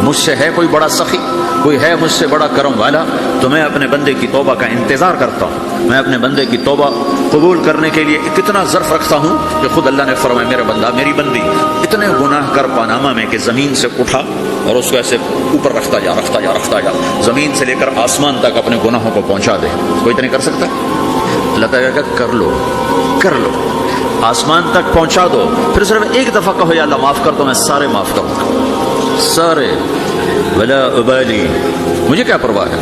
مجھ سے ہے کوئی بڑا سخی، کوئی ہے مجھ سے بڑا کرم والا؟ تو میں اپنے بندے کی توبہ کا انتظار کرتا ہوں، میں اپنے بندے کی توبہ قبول کرنے کے لیے کتنا ظرف رکھتا ہوں کہ خود اللہ نے فرمایا میرا بندہ میری بندی اتنے گناہ کر پاناما میں کہ زمین سے اٹھا اور اس کو ایسے اوپر رکھتا جا رکھتا جا رکھتا جا، زمین سے لے کر آسمان تک اپنے گناہوں کو پہنچا دے، کوئی تو نہیں کر سکتا؟ اللہ تعالیٰ کہا کر لو کر لو، آسمان تک پہنچا دو، پھر صرف ایک دفعہ کہو یا اللہ معاف کر دو، میں سارے معاف کروں گا سارے، ولا ابالی، مجھے کیا پرواہ ہے،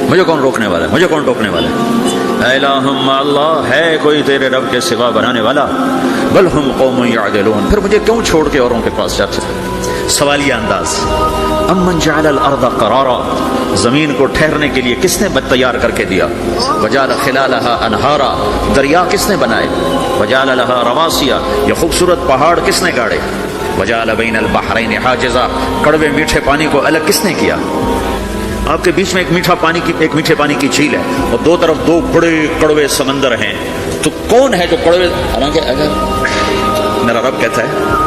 مجھے کون روکنے والا ہے، مجھے کون ٹوکنے والا ہے؟ اے الہم اللہ، ہے کوئی تیرے رب کے سوا بنانے والا؟ بل ہم قوم یعدلون، پھر مجھے کیوں چھوڑ کے اوروں کے پاس جاتے؟ سوالیہ انداز، امن جعل الارض قرارا، زمین کو ٹھہرنے کے لیے کس نے تیار کر کے دیا؟ وجعل خلالها انہارا، دریا کس نے بنائے؟ وجعل لها رواسیا، یہ خوبصورت پہاڑ کس نے گاڑے؟ وجعل بین البحرین حاجزا، کڑوے میٹھے پانی کو الگ کس نے کیا؟ آپ کے بیچ میں ایک میٹھے پانی کی جھیل ہے اور دو طرف دو بڑے کڑوے سمندر ہیں، تو کون ہے جو کڑوے؟ حالانکہ اگر میرا رب کہتا ہے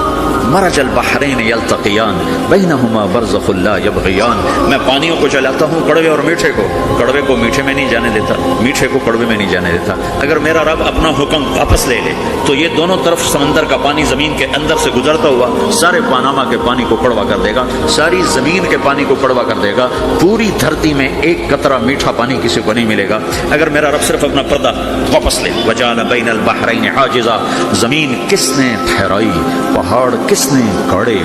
مرج البحرین یلتقیان بینہما برزخ لا یبغیان، میں پانیوں کو چلاتا ہوں، کڑوے اور میٹھے کو، کڑوے کو میٹھے میں نہیں جانے دیتا، میٹھے کو کڑوے میں نہیں جانے دیتا۔ اگر میرا رب اپنا حکم واپس لے لے تو یہ دونوں طرف سمندر کا پانی زمین کے اندر سے گزرتا ہوا سارے پاناما کے پانی کو کڑوا کر دے گا، ساری زمین کے پانی کو کڑوا کر دے گا، پوری دھرتی میں ایک قطرہ میٹھا پانی کسی کو نہیں ملے گا اگر میرا رب صرف اپنا پردہ واپس لے۔ وجعل بین البحرین حاجزا، زمین کس نے ٹھہرائی، پہاڑ کس نے گاڑے،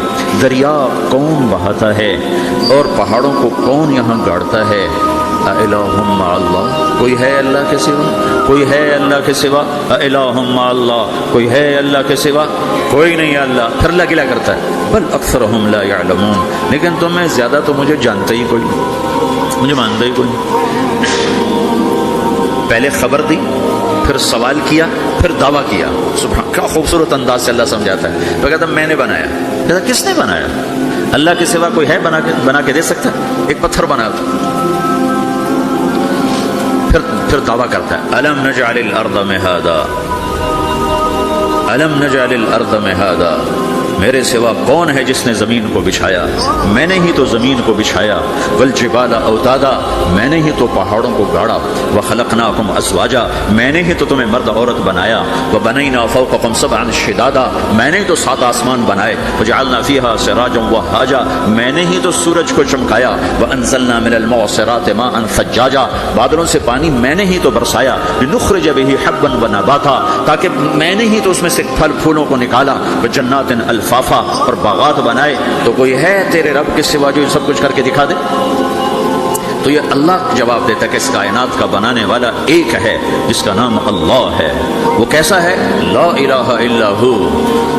دریا کون بہاتا ہے اور پہاڑوں کو کون یہاں گاڑتا ہے؟ الہم مع اللہ، کوئی ہے اللہ کے سوا؟ کوئی ہے اللہ کے سوا؟ الہم مع اللہ، کوئی ہے اللہ کے سوا؟ کوئی نہیں ہے اللہ۔ پھر اللہ کیا کرتا ہے؟ بل اکثرہم لا یعلمون، لیکن تم میں زیادہ تو مجھے جانتا ہی کوئی، مجھے مانتا ہی کوئی۔ پہلے خبر دی، پھر سوال کیا، پھر دعویٰ کیا۔ سبحان، کیا خوبصورت انداز سے اللہ سمجھاتا ہے۔ تو کہتا میں نے بنایا، کہتا کس نے بنایا؟ اللہ کے سوا کوئی ہے بنا کے دے سکتا ہے؟ ایک پتھر بنا تو پھر دعویٰ کرتا ہے الم نجعل الارض مہادا، الم نجعل الارض مہادا، میرے سوا کون ہے جس نے زمین کو بچھایا؟ میں نے ہی تو زمین کو بچھایا۔ والجبال اوتادا، میں نے ہی تو پہاڑوں کو گاڑا۔ وخلقناکم ازواجا، میں نے ہی تو تمہیں مرد عورت بنایا۔ وبنینا فوقکم سبعا شدادا، میں نے ہی تو 7 آسمان بنائے۔ وجعلنا فیہا سراجا وہاجا، میں نے ہی تو سورج کو چمکایا۔ وانزلنا من المعصرات ماء ثجاجا، بادلوں سے پانی میں نے ہی تو برسایا۔ لنخرج به حبا ونباتا، تاکہ میں نے ہی تو اس میں سے پھل پھولوں کو نکالا۔ وجنات الفافا، اور باغات بنائے۔ تو کوئی ہے تیرے رب کے سوا جو سب کچھ کر کے دکھا دے؟ تو یہ اللہ جواب دیتا ہے کہ اس کائنات کا بنانے والا ایک ہے جس کا نام اللہ ہے۔ وہ کیسا ہے؟ لا الہ الا ہو،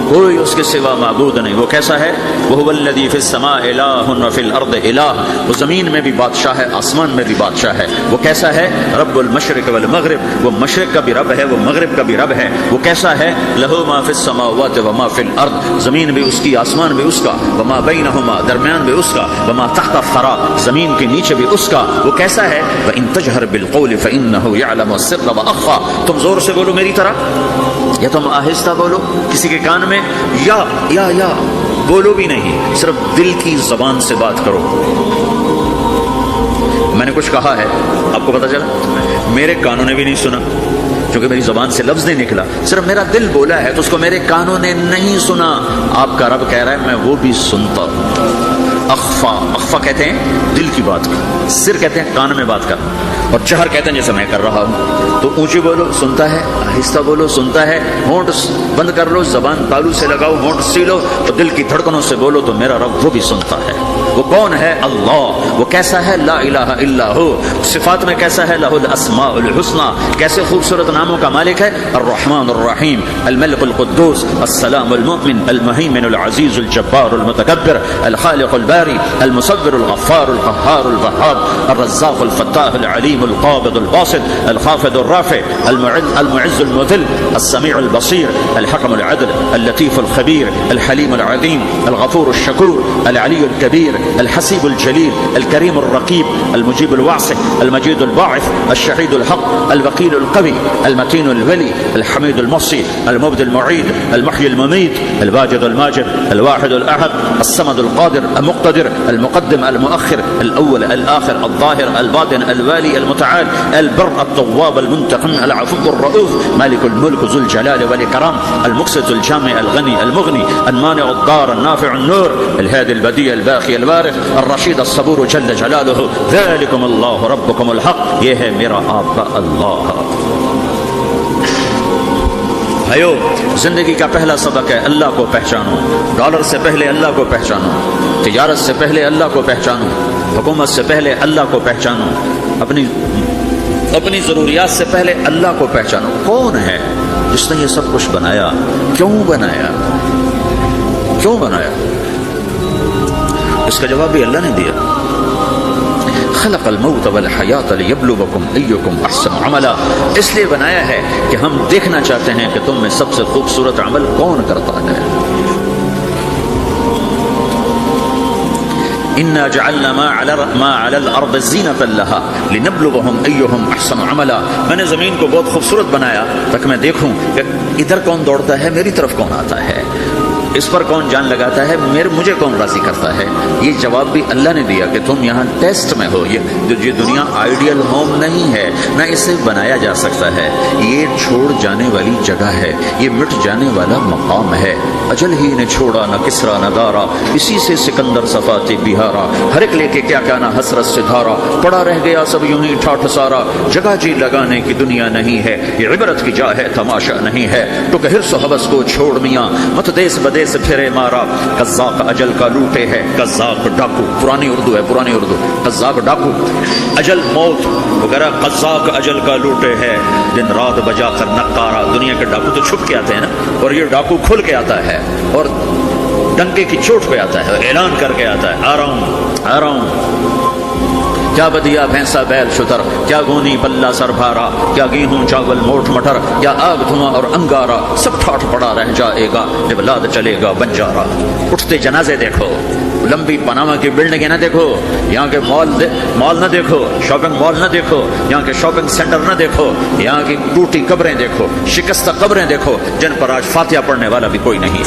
کوئی اس کے سوا معبود نہیں۔ وہ کیسا ہے؟ وہو الذی فی السماء الہ وفی الارض الہ، وہ زمین میں بھی بادشاہ ہے، آسمان میں بھی بادشاہ ہے۔ وہ کیسا ہے؟ رب المشرق والمغرب، وہ مشرق کا بھی رب ہے، وہ مغرب کا بھی رب ہے۔ وہ کیسا ہے؟ لہ ما فی السماوات وما فی الارض، زمین بھی اس کی، آسمان بھی اس کا، وما بینہما، درمیان بھی اس کا، وما تحت الثری، زمین کے نیچے بھی اس کا۔ وہ کیسا ہے؟ وَإِن تَجْهَرْ بِالْقَوْلِ فَإِنَّهُ يَعْلَمُ السِّرَّ وَأَخْفَى، تم زور سے بولو میری طرح یا تم آہستہ بولو کسی کے کان میں، یا بولو بھی نہیں، صرف دل کی زبان سے بات کرو۔ میں نے کچھ کہا ہے، آپ کو پتا چلا؟ میرے کانوں نے بھی نہیں سنا کیونکہ میری زبان سے لفظ نہیں نکلا، صرف میرا دل بولا ہے تو اس کو میرے کانوں نے نہیں سنا۔ آپ کا رب کہہ رہا ہے میں وہ بھی سنتا ہوں۔ اخفا کہتے ہیں دل کی بات کر، سر کہتے ہیں کان میں بات کر، اور جہر کہتے ہیں جیسے میں کر رہا ہوں۔ تو اونچی بولو سنتا ہے، آہستہ بولو سنتا ہے، ہونٹ بند کر لو، زبان تالو سے لگاؤ، ہونٹ سیلو، اور دل کی دھڑکنوں سے بولو تو میرا رب وہ بھی سنتا ہے۔ وہ کون ہے؟ اللہ۔ وہ کیسا ہے؟ لا الہ الا ہو۔ صفات میں کیسا ہے؟ لہ الاسماء الحسنى، کیسے خوبصورت ناموں کا مالک ہے؟ الرحمن الرحیم، الملک القدوس، السلام المؤمن، المہیمن العزیز الجبار المتکبر، الخالق الباری، المصور الغفار القہار الوہاب، الرزاق الفتاح العلیم القابض الباسط، الخافض الرافع، المعز المذل، السمیع البصیر، الحکم العدل، اللطیف الخبیر، الحلیم العظیم، الغفور الشکور، العلی الکبیر، الحسيب الجليل الكريم الرقيب المجيب الواسع المجيد الباعث الشهيد الحق الوكيل القوي المتين الولي الحميد المحصي المبدي المعيد المحيي المميت الواجد الماجد الواحد الأحد الصمد القادر المقتدر المقدم المؤخر الأول الآخر الظاهر الباطن الوالي المتعال البر التواب المنتقم العفو الرؤوف مالك الملك ذو الجلال والإكرام المقسط الجامع الغني المغني المانع الضار النافع النور الهادي البديع الباقي الوارث الرشيد الصبور جل جلاله ذلكم اللہ ربکم الحق، یہ ہے میرا آپ کا اللہ۔ بھائیو، زندگی کا پہلا سبق ہے اللہ کو پہچانو۔ ڈالر سے پہلے اللہ کو پہچانو، تجارت سے پہلے اللہ کو پہچانو، حکومت سے پہلے اللہ کو پہچانو، اپنی ضروریات سے پہلے اللہ کو پہچانو۔ کون ہے جس نے یہ سب کچھ بنایا؟ کیوں بنایا؟ کیوں بنایا؟ اس کا جواب بھی اللہ نے دیا۔ خلق الموت والحیات لیبلوکم ایکم احسن عملا، اس لیے بنایا ہے کہ ہم دیکھنا چاہتے ہیں کہ تم میں سب سے خوبصورت عمل کون کرتا ہے۔ انا جعلنا ما علی الارض زینۃ لها لنبلوہم ایہم احسن عملا، میں نے زمین کو بہت خوبصورت بنایا تاکہ میں دیکھوں کہ ادھر کون دوڑتا ہے، میری طرف کون آتا ہے، اس پر کون جان لگاتا ہے، مجھے کون راضی کرتا ہے۔ یہ جواب بھی اللہ نے دیا کہ تم یہاں ٹیسٹ میں ہو۔ یہ دنیا آئیڈیل ہوم نہیں ہے، نہ اسے بنایا جا سکتا ہے، یہ چھوڑ جانے والی جگہ ہے، یہ مٹ جانے والا مقام ہے۔ اجل ہی نے چھوڑا نہ کسرا نہ دارا، اسی سے سکندر صفاتی بہارا، ہر ایک لے کے کیا نہ حسرت سے دھارا، پڑا رہ گیا سب یوں ہی ٹھاٹھ سارا، جگہ جی لگانے کی دنیا نہیں ہے، یہ عبرت کی جا ہے تماشا نہیں ہے، تو کہ حرص و حوث کو چھوڑ میاں مت دیس بدیس پھرے مارا، قذاق اجل کا لوٹے ہے، قذاق ڈاکو، پرانی اردو ہے، پرانی اردو، قذاق ڈاکو، اجل موت وغیرہ، قذاق اجل کا لوٹے ہے، دن رات بجا کر نقارا۔ دنیا کے ڈاکو تو چھپ کے آتے ہیں نا، اور یہ ڈاکو کھل کے آتا ہے اور ڈنکے کی چوٹ پہ آتا ہے، اعلان کر کے آتا ہے، آ رہا ہوں آ رہا ہوں۔ کیا بدیا بھینسا بیل شتر، کیا گونی پلہ سر بھارا، کیا گیہوں چاول موٹ مٹر، کیا آگ دھواں اور انگارا، سب ٹھاٹ پڑا رہ جائے گا جب لاد چلے گا بنجارا۔ اٹھتے جنازے دیکھو، لمبی پاناما کی بلڈنگیں نہ دیکھو، یہاں کے مال نہ دیکھو، شاپنگ مال نہ دیکھو، یہاں کے شاپنگ سینٹر نہ دیکھو، یہاں کی ٹوٹی قبریں دیکھو، شکستہ قبریں دیکھو جن پر آج فاتحہ پڑھنے والا بھی کوئی نہیں ہے۔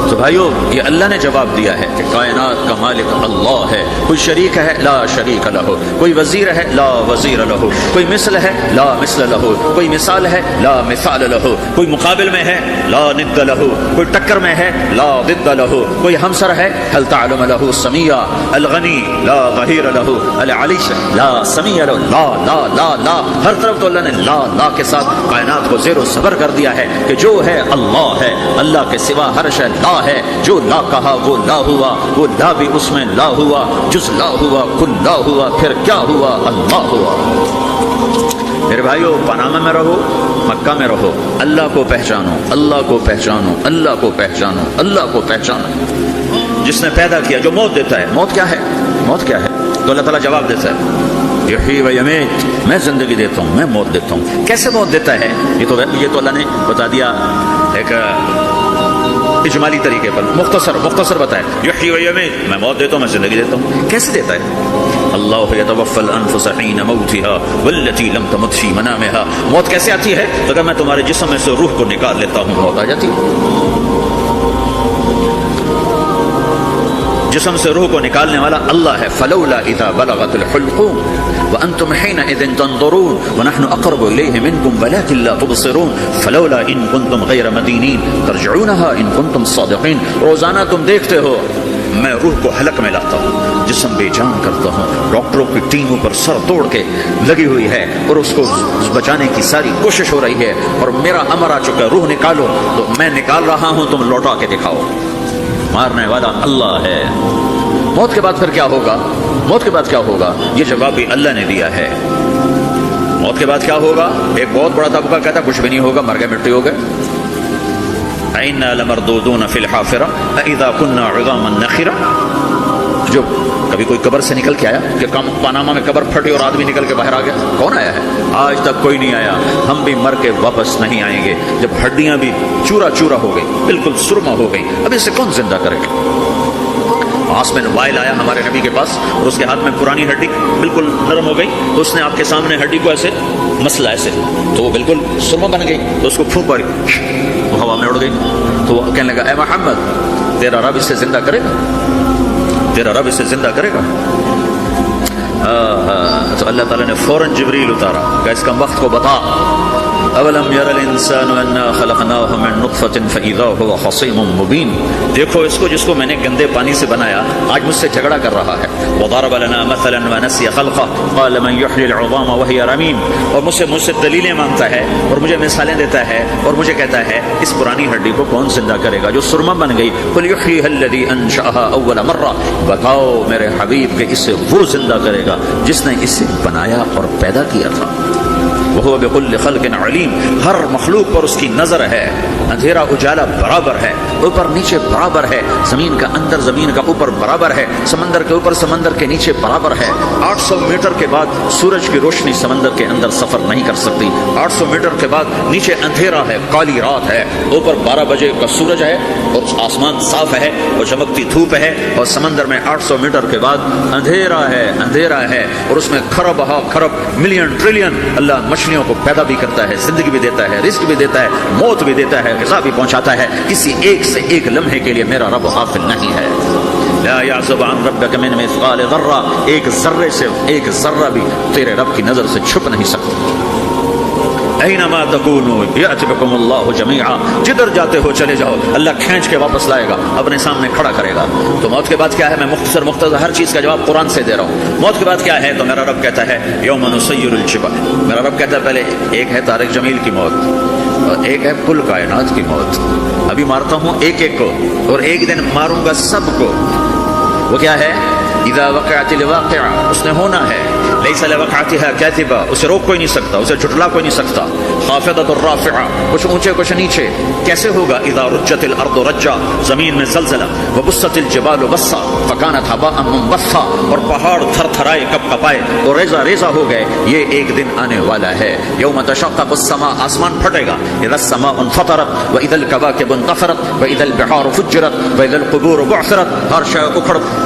تو بھائیو، یہ اللہ نے جواب دیا ہے کہ کائنات کا مالک اللہ ہے، کوئی شریک ہے لا شریک لہ، کوئی وزیر ہے لا وزیر لہ، کوئی مثل ہے لا مثل لہ، کوئی مثال ہے لا مثال لہ، کوئی مقابل میں ہے لا ند لہ، کوئی ٹکر میں ہے لا ضد لہ، کوئی ہمسر ہے هل تعلم لہ سمیہ، الغنی لا ظہیر لہ، العلی لا سمیہ لہ، لا لا لا لا، ہر طرف تو اللہ نے لا لا کے ساتھ کائنات کو زیر و زبر کر دیا ہے کہ جو ہے اللہ ہے، اللہ کے سوا ہر شے لا ہے، جو لا کہا وہ لا ہوا، وہ لا بھی اس میں لا ہوا، جز لا ہوا کل لا ہوا، پھر کیا ہوا؟ اللہ ہوا۔ میرے بھائیو، پاناما میں رہو، مکہ میں رہو، اللہ کو پہچانو، اللہ کو پہچانو، اللہ کو پہچانو، اللہ کو پہچانو۔ جس نے پیدا کیا، جو موت دیتا ہے، موت کیا ہے؟ موت کیا ہے؟ تو اللہ تعالیٰ جواب دیتا ہے، یحیی و یمیت، میں زندگی دیتا ہوں، میں موت دیتا ہوں۔ کیسے موت دیتا ہے؟ یہ تو اللہ نے بتا دیا ایک اجمالی طریقے پر، مختصر بتائے، یحیی و یمیت، میں موت دیتا ہوں، میں زندگی دیتا ہوں۔ کیسے دیتا ہے؟ اللہ یتوفی الانفس حین موتها والتی لم تمت فی منامها۔ موت کیسے آتی ہے؟ تو اگر میں تمہارے جسم میں سے روح کو نکال لیتا ہوں، موت آ جاتی ہے۔ جسم سے روح کو نکالنے والا اللہ ہے۔ فلولا اذا بلغت الحلقوم وانتم حينئذ تنظرون ونحن اقرب اليه منكم ولكن لا تبصرون فلولا ان كنتم غير مدينين ترجعونها ان كنتم صادقين۔ روزانہ تم دیکھتے ہو میں روح کو حلق میں لاتا ہوں، جسم بے جان کرتا ہوں، ڈاکٹروں کی ٹیموں پر سر توڑ کے لگی ہوئی ہے اور اس کو بچانے کی ساری کوشش ہو رہی ہے، اور میرا امر آ چکا ہے، روح نکالو، تو میں نکال رہا ہوں، تم لوٹا کے دکھاؤ۔ مارنے والا اللہ ہے۔ موت کے بعد پھر کیا ہوگا؟ موت کے بعد کیا ہوگا؟ یہ جواب بھی اللہ نے دیا ہے۔ موت کے بعد کیا ہوگا؟ ایک بہت بڑا طبقہ کہتا کچھ بھی نہیں ہوگا، مر گئے مٹی ہو گئے۔ اِنَّا لَمَرْدُودُونَ فِي الْحَافِرَةِ أَإِذَا كُنَّا عِظَامًا نَخِرَةً، جو کبھی کوئی قبر سے نکل کے آیا کہ پاناما میں قبر پھٹی اور آدمی نکل کے باہر آ گیا؟ کون آیا ہے؟ آج تک کوئی نہیں آیا. ہم بھی مر کے واپس نہیں آئیں گے. جب ہڈیاں بھی چورا چورا ہو گئی, بالکل سرما ہو گئی, اب اسے کون زندہ کرے گا؟ عاصم بن وائل آیا ہمارے نبی کے پاس اور اس کے ہاتھ میں پرانی ہڈی بالکل نرم ہو گئی, تو اس نے آپ کے سامنے ہڈی کو ایسے مسلا ایسے, تو وہ بالکل سرما بن گئی. تو اس کو پھونک ماری, وہ ہوا میں اڑ گئی. تو وہ کہنے لگا, اے محمد تیرا رب اسے زندہ کرے گا؟ تیرا رب اسے زندہ کرے گا؟ تو اللہ تعالیٰ نے فوراً جبریل اتارا کہ اس کا وقت کو بتا. اولم یر الانسان انا خلقناه من نطفة فاذا هو خصيم مبين. دیکھو اس کو جس کو میں نے گندے پانی سے بنایا, آج مجھ سے جھگڑا کر رہا ہے. وضرب لنا مثلا ونسي خلقه قال من يحيي العظام وهي رميم. اور مجھ سے دلیلیں مانگتا ہے اور مجھے مثالیں دیتا ہے اور مجھے کہتا ہے اس پرانی ہڈی کو کون زندہ کرے گا جو سرما بن گئی؟ قل يحييها الذي انشأها اول مرة. بتاؤ میرے حبیب کہ اسے وہ زندہ کرے گا جس نے اسے بنایا اور پیدا کیا تھا. وہ بكل خلق علیم. ہر مخلوق پر اس کی نظر ہے. اندھیرا اجالا برابر ہے, اوپر نیچے برابر ہے, زمین کا اندر زمین کا اوپر برابر ہے, سمندر کے اوپر سمندر کے نیچے برابر ہے. 800 میٹر کے بعد سورج کی روشنی سمندر کے اندر سفر نہیں کر سکتی. 800 میٹر کے بعد نیچے اندھیرا ہے, کالی رات ہے, اوپر 12 بجے کا سورج ہے اور آسمان صاف ہے اور چمکتی دھوپ ہے, اور سمندر میں 800 میٹر کے بعد اندھیرا ہے اور اس میں کھرب ہا کھرب ملین ٹریلین اللہ مچھلیوں کو پیدا بھی کرتا ہے, زندگی بھی دیتا ہے, رزق بھی دیتا ہے, موت بھی دیتا ہے, غذا بھی پہنچاتا ہے. کسی ایک سے ایک لمحے کے لیے میرا رب غافل نہیں ہے. لا يعزب عن ربك من مثقال ذرہ. ایک ذرے سے ایک ذرہ بھی تیرے رب کی نظر سے چھپ نہیں سکتا. اینما تکونوا یأتی بکم اللہ جمیعا. جدھر جاتے ہو چلے جاؤ, اللہ کھینچ کے واپس لائے گا, اپنے سامنے کھڑا کرے گا. تو موت کے بعد کیا ہے؟ میں مختصر ہر چیز کا جواب قرآن سے دے رہا ہوں. موت کے بعد کیا ہے؟ تو میرا رب کہتا ہے یوم نسیر الجبال. میرا رب کہتا ہے پہلے ایک ہے طارق جمیل کی موت اور ایک ہے کل کائنات کی موت. ابھی مارتا ہوں ایک ایک کو اور ایک دن ماروں گا سب کو. وہ کیا ہے؟ اذا وقعت الواقعہ, اس نے ہونا ہے. لیس لوقعتها کاذبہ, اسے روک کوئی نہیں سکتا, اسے جھٹلا کوئی نہیں سکتا. خافضۃ الرافعہ, کچھ اونچے کچھ نیچے. کیسے ہوگا؟ اذا رجت الارض رجا, زمین میں زلزلہ. وبست الجبال بسا فکانت هباء منبثا, اور پہاڑ تھر تھرائے کپ کپائے اور ریزہ ریزہ ہو گئے. یہ ایک دن آنے والا ہے. یوم تشقق السماء, آسمان پھٹے گا. اذا السماء انفطرت واذا الكواكب انتثرت واذا البحار فجرت واذا القبور بعثرت. ہر شے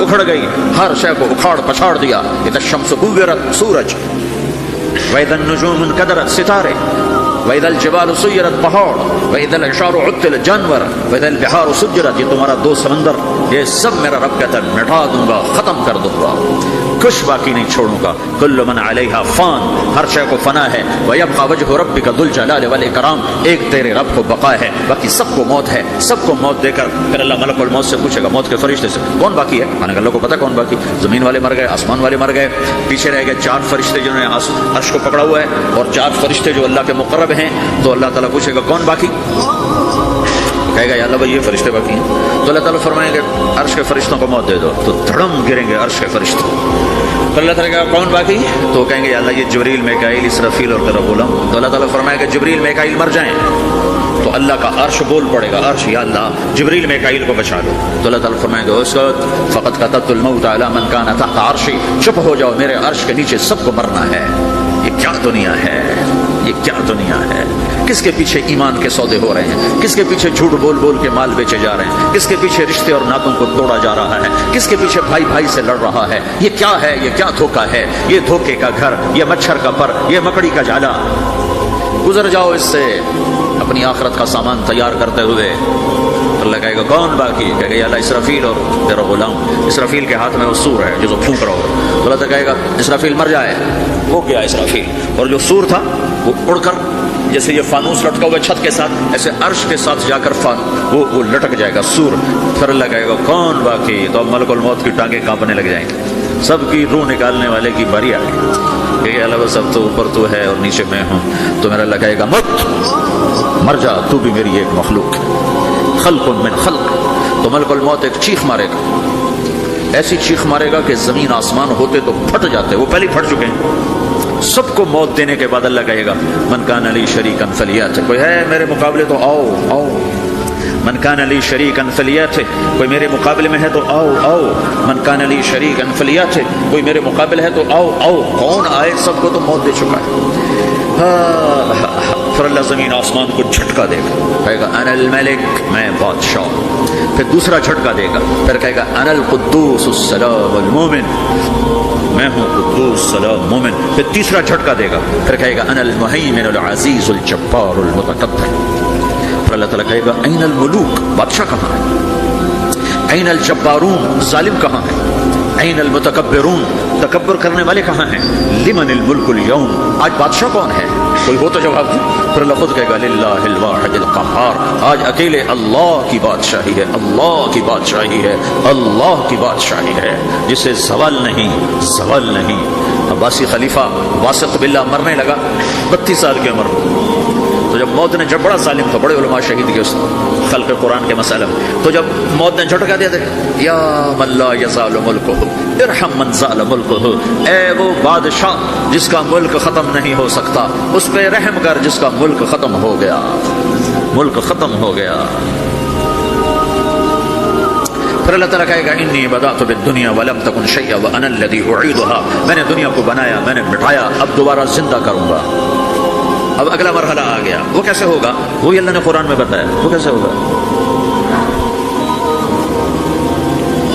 اکھڑ گئی, ہر شے کو اکھاڑ پچھاڑ دیا. اذا الشمس كورت, سورج. وَإِذَا النُّجُومُ انْكَدَرَتْ, ستارے. وَإِذَا الْجِبَالُ سُيِّرَتْ, پہاڑ. وَإِذَا الْعِشَارُ عُطِّلَتْ, جانور. وَإِذَا الْبِحَارُ سُجِّرَتْ, یہ تمہارا 2 سمندر, یہ سب میرا رب کہتا ہے مٹا دوں گا, ختم کر دوں گا, کچھ باقی نہیں چھوڑوں گا. كُلُّ مَنْ عَلَيْهَا فان, ہر شے کو فنا ہے. وَيَبْقَى وَجْهُ رَبِّكَ ذُو الْجَلَالِ وَالْإِكْرَامِ, ایک تیرے رب کو بقا ہے, باقی سب کو موت ہے. سب کو موت دے کر پھر اللہ ملک الموت سے پوچھے گا, موت کے فرشتے سے کون باقی ہے؟ مانے اللہ کو پتا کون باقی. زمین والے مر گئے, آسمان والے مر گئے, پیچھے رہ گئے 4 فرشتے جنہوں نے عرش کو پکڑا ہوا ہے, اور 4 فرشتے جو اللہ کے مقرب ہیں. تو اللہ تعالیٰ پوچھے گا کون باقی؟ کہے گا یا اللہ بھائی یہ فرشتے باقی ہیں. تو اللہ تعالیٰ فرمائیں گے عرش کے فرشتوں کو موت دے دو. تو دھڑم گریں گے عرش کے فرشتے. تو اللہ تعالیٰ کہا کون باقی؟ تو کہیں گے یا اللہ یہ جبریل میکائیل اسرافیل اور تیرا غلام. تو اللہ تعالیٰ فرمائے گا جبریل میکائیل مر جائیں. تو اللہ کا عرش بول پڑے گا, عرش یا اللہ جبریل میکائیل کو بچا دو. تو اللہ تعالیٰ فرمائے گا اس وقت فقط كتبت الموت على من كان تحت عرشی, چپ ہو جاؤ, میرے عرش کے نیچے سب کو مرنا ہے. یہ کیا دنیا ہے, یہ کیا دنیا ہے. کس کے پیچھے ایمان کے سودے ہو رہے ہیں, کس کے پیچھے جھوٹ بول بول کے مال بیچے جا رہے ہیں, کس کے پیچھے رشتے اور ناتوں کو توڑا جا رہا ہے, کس کے پیچھے بھائی بھائی سے لڑ رہا ہے. یہ کیا ہے, یہ کیا دھوکہ ہے, یہ دھوکے کا گھر, یہ مچھر کا پر, یہ مکڑی کا جالا. گزر جاؤ اس سے اپنی آخرت کا سامان تیار کرتے ہوئے. اللہ کہے گا کون باقی؟ کہے گا یا اللہ اسرافیل اور تیرا غلام. اسرافیل کے ہاتھ میں وہ سور ہے جو پھونک رہا ہو. تو اللہ کہے گا اسرافیل مر جائے. وہ کیا اسرافیل, اور جو سور تھا وہ اڑ کر جیسے یہ فانوس لٹکا ہوا چھت کے ساتھ ایسے عرش کے ساتھ جا کر وہ لٹک جائے گا سور. پھر اللہ کہے گا کون باقی؟ تو اب ملک الموت کی ٹانگیں کانپنے لگ جائیں گے. سب کی روح نکالنے والے کی باری آ گئی. کہ اللہ سب تو اوپر تو ہے اور نیچے میں ہوں. تو میرا اللہ کہے گا مت, مر جا, تو بھی میری ایک مخلوق, خلق من خلق. تو ملک الموت ایک چیخ مارے گا, ایسی چیخ مارے گا کہ زمین آسمان ہوتے تو پھٹ جاتے, وہ پہلے پھٹ چکے ہیں. سب کو موت دینے کے بعد اللہ کہے گا من کان لی شریکا فلیات, کوئی ہے میرے مقابلے تو آؤ آؤ. من کان لی شریکا فلیاتہ، کوئی میرے مقابلے میں ہے تو آؤ آؤ، من کان لی شریکا فلیاتہ، کوئی میرے مقابلے ہے تو آؤ آؤ، کون آئے؟ سب کو تو موت دے چکا ہے۔ پھر اللہ زمین آسمان کو جھٹکا دے گا، کہے گا انا الملک، میں بادشاہ۔ پھر دوسرا جھٹکا دے گا، پھر کہے گا انا القدوس السلام المومن، میں ہوں قدوس سلام مومن۔ پھر تیسرا جھٹکا دے گا، پھر کہے گا انا المہیمن العزیز الجبار المتکبر۔ پھر اللہ تعالیٰ کہے گا این الملوک، بادشاہ کہاں ہے؟ این الجبارون، ظالم کہاں ہے؟ این المتکبرون، تکبر کرنے والے کہاں ہیں؟ لمن الملک اليوم، آج بادشاہ کون ہے؟ کوئی ہو تو جواب دے۔ پھر اللہ خود کہے گا للہ الواحد القہار، آج اکیلے اللہ کی بادشاہی ہے، اللہ کی بادشاہی ہے، اللہ کی بادشاہی ہے، جسے زوال نہیں، زوال نہیں۔ عباسی خلیفہ واثق باللہ مرنے لگا، 32 سال کی عمر، تو جب موت نے، جب بڑا ظالم تھا، بڑے علماء شہید کے اس خلق قرآن کے مسئلہ میں، تو جب موت نے جھٹکا دیا تھا، یا من لا یزال ملکہ ارحم من زال ملکہ، اے وہ بادشاہ جس کا ملک ختم نہیں ہو سکتا، اس پہ رحم کر جس کا ملک ختم ہو گیا، ملک ختم ہو گیا۔ پھر اللہ تعالیٰ کہے گا انی بدأت بالدنیا ولم تکن شیئا وانا الذی اعیدها، میں نے دنیا کو بنایا، میں نے مٹایا، اب دوبارہ زندہ کروں گا۔ اب اگلا مرحلہ آ گیا، وہ کیسے ہوگا؟ وہی اللہ نے قرآن میں بتایا، وہ کیسے ہوگا؟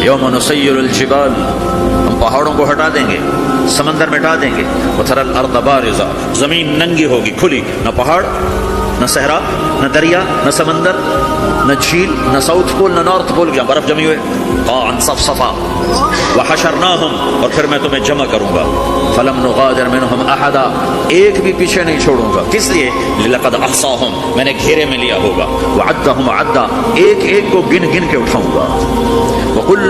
یوم نسیر الجبال، ہم پہاڑوں کو ہٹا دیں گے، سمندر مٹا دیں گے، وتری الارض بارزہ، زمین ننگی ہوگی، کھلی، نہ پہاڑ، نہ صحرا، نہ دریا، نہ سمندر، نہ جھیل، نہ ساؤتھ پول، نہ نارتھ پول، جہاں برف جمی ہوئے، قاعا صفصفا، وحشرناہم، اور پھر میں تمہیں جمع کروں گا، فلم نغادر منہم احدا، ایک بھی پیچھے نہیں چھوڑوں گا، کس لیے؟ لقد احصاہم، میں نے گھیرے میں لیا ہوگا، وعدہم عدا، ایک ایک کو گن گن کے اٹھاؤں گا، وکل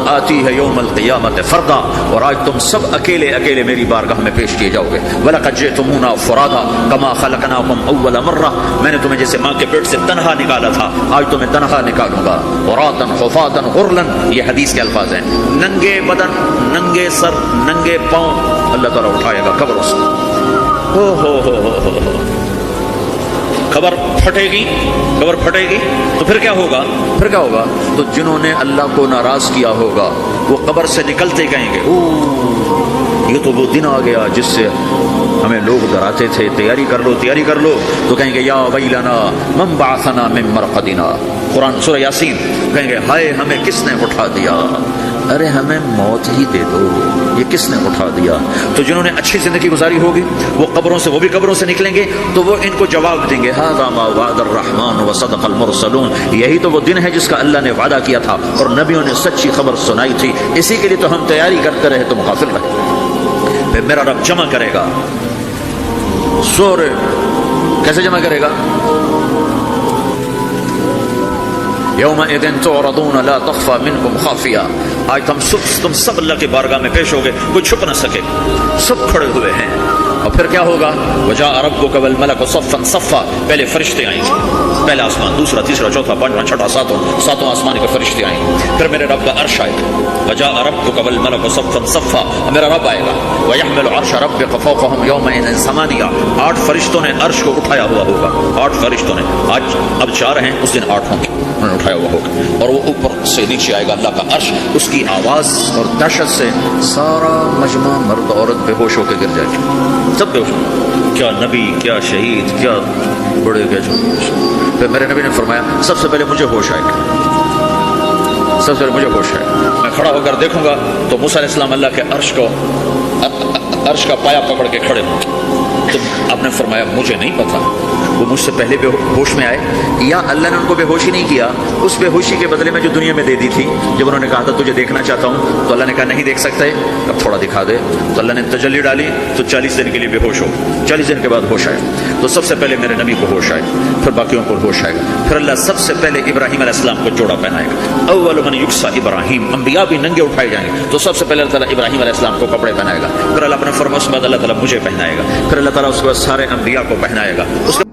آتی ہے یوم القیامت فردا، اور آج تم سب اکیلے اکیلے میری بارگاہ میں پیش کیے جاؤ گے، وَلَقَدْ جِئْتُمُونَا فُرَادًا كَمَا خَلَقْنَاكُمْ أَوَّلَ مَرَّةٍ، میں نے تمہیں جیسے ماں کے پیٹ سے تنہا نکالا تھا، آج تمہیں تنہا نکالوں گا، عُرَاةً حُفَاةً غُرْلًا، یہ حدیث کے الفاظ ہیں، ننگے بدن، ننگے سر، ننگے پاؤں اللہ تعالیٰ اٹھائے گا قبروں سے، قبر پھٹے گی، قبر پھٹے گی تو پھر کیا ہوگا؟ پھر کیا ہوگا؟ تو جنہوں نے اللہ کو ناراض کیا ہوگا وہ قبر سے نکلتے کہیں گے یہ تو وہ دن آ گیا جس سے ہمیں لوگ ڈراتے تھے، تیاری کر لو تیاری کر لو، تو کہیں گے یا ویلنا من بعثنا من مرقدنا، قرآن سورہ یاسین، کہیں گے ہائے ہمیں کس نے اٹھا دیا، ارے ہمیں موت ہی دے دو، یہ کس نے اٹھا دیا؟ تو جنہوں نے اچھی زندگی گزاری ہوگی وہ قبروں سے، وہ بھی قبروں سے نکلیں گے تو وہ ان کو جواب دیں گے ھذا ما وعد الرحمن وصدق المرسلون، یہی تو وہ دن ہے جس کا اللہ نے وعدہ کیا تھا اور نبیوں نے سچی خبر سنائی تھی، اسی کے لیے تو ہم تیاری کرتے رہے، تم غافل رہے۔ پھر میرا رب جمع کرے گا، سورے کیسے جمع کرے گا؟ یومئذ تعرضون لا تخفى منکم خافیہ، آج تم سب اللہ کی بارگاہ میں پیش ہوگے، کوئی چھپ نہ سکے، سب کھڑے ہوئے ہیں، اور پھر کیا ہوگا؟ وجاء ربک والملک صفا صفا، پہلے فرشتے آئیں گے، پہلا آسمان، دوسرا، تیسرا، چوتھا، پانچواں، چھٹا، ساتواں آسمان کے فرشتے آئیں گے، پھر میرے رب کا عرش آئے گا، وجاء ربک والملک صفا صفا، میرا رب آئے گا، ویحمل عرش ربک فوقہم یومئذ ثمانیہ، 8 فرشتوں نے عرش کو اٹھایا ہوا ہوگا، 8 فرشتوں نے، آج اب 4 ہیں، اس دن 8 ہوں گے، انہوں نے اٹھایا ہوا ہوگا، اور وہ اوپر سے نیچے آئے گا اللہ کا عرش، اس کی آواز اور دہشت سے سارا مجمع مرد عورت بے ہوش ہو کے گر جائے گا، سب بے ہوش، کیا نبی، کیا شہید، کیا بڑے، کیا چھوٹے۔ پھر میرے نبی نے فرمایا سب سے پہلے مجھے ہوش آئے گا، سب سے پہلے مجھے ہوش آئے گا، میں کھڑا ہو کر دیکھوں گا تو موسیٰ علیہ السلام اللہ کے عرش کا پایا پکڑ کے کھڑے ہوں، تو آپ نے فرمایا مجھے نہیں پتا وہ مجھ سے پہلے بے ہوش میں آئے یا اللہ نے ان کو بے ہوشی نہیں کیا، اس بے ہوشی کے بدلے میں جو دنیا میں دے دی تھی، جب انہوں نے کہا تھا تجھے دیکھنا چاہتا ہوں تو اللہ نے کہا نہیں دیکھ سکتے، اب تھوڑا دکھا دے، تو اللہ نے تجلی ڈالی تو 40 دن کے لیے بے ہوش ہو، 40 دن کے بعد ہوش آئے، تو سب سے پہلے میرے نبی کو ہوش آئے، پھر باقیوں کو ہوش آئے گا، پھر اللہ سب سے پہلے ابراہیم علیہ السلام کو جوڑا پہنائے گا، اول من یکسا ابراہیم، انبیاء بھی ننگے اٹھائے جائیں گے، تو سب سے پہلے اللہ تعالیٰ ابراہیم علیہ السلام کو کپڑے پہنائے گا، پھر اللہ اپنے فرمان اس کے بعد اللہ تعالیٰ مجھے پہنائے گا، پھر اللہ تعالیٰ اس کے بعد سارے انبیاء کو پہنائے گا، اس کے